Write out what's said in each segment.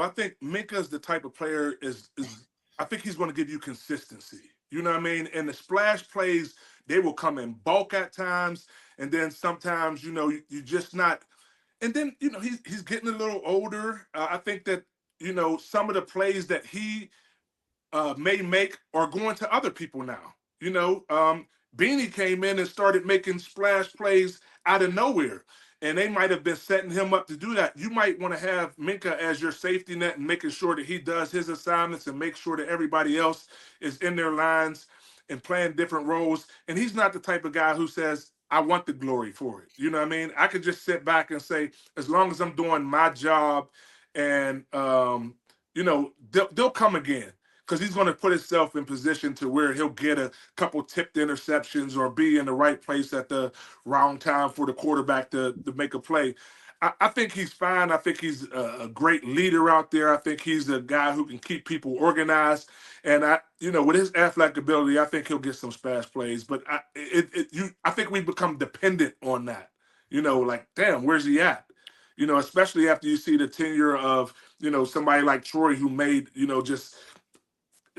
I think Minka's the type of player is I think he's going to give you consistency. You know what I mean? And the splash plays, they will come in bulk at times, and then sometimes you just not. And then he's getting a little older. I think that some of the plays that he may make are going to other people now. Beanie came in and started making splash plays out of nowhere. And they might have been setting him up to do that. You might want to have Minkah as your safety net and making sure that he does his assignments and make sure that everybody else is in their lines and playing different roles. And he's not the type of guy who says, I want the glory for it. You know what I mean? I could just sit back and say, as long as I'm doing my job and, they'll come again because he's going to put himself in position to where he'll get a couple tipped interceptions or be in the right place at the wrong time for the quarterback to make a play. I think he's fine. I think he's a great leader out there. I think he's a guy who can keep people organized. And with his athletic ability, I think he'll get some splash plays. But I think we become dependent on that. Like, damn, where's he at? Especially after you see the tenure of somebody like Troy who made just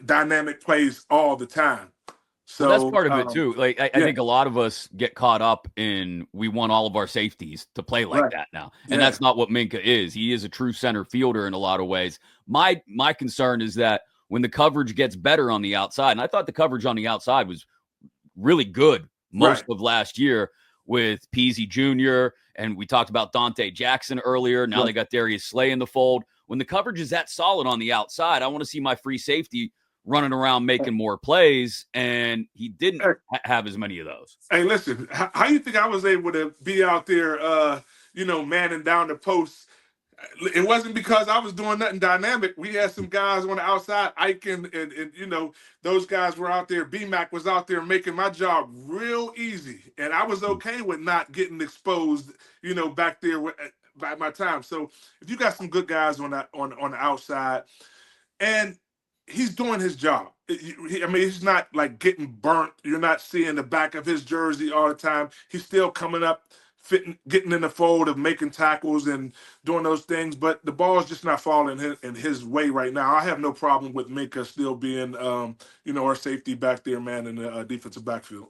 dynamic plays all the time. Well, that's part of it too. Like I yeah. think a lot of us get caught up in we want all of our safeties to play like that now, and that's not what Minkah is. He is a true center fielder in a lot of ways. My concern is that when the coverage gets better on the outside, and I thought the coverage on the outside was really good most of last year with Peasy Jr., and we talked about Dante Jackson earlier. Now they got Darius Slay in the fold. When the coverage is that solid on the outside, I want to see my free safety running around making more plays, and he didn't have as many of those. Hey, listen, how you think I was able to be out there, manning down the posts? It wasn't because I was doing nothing dynamic. We had some guys on the outside, Ike and those guys were out there. B-Mac was out there making my job real easy, and I was okay with not getting exposed, back there by my time. So if you got some good guys on the outside, and he's doing his job. He's not like getting burnt. You're not seeing the back of his jersey all the time. He's still coming up, getting in the fold of making tackles and doing those things. But the ball is just not falling in his way right now. I have no problem with Minkah still being, our safety back there, man, in the defensive backfield.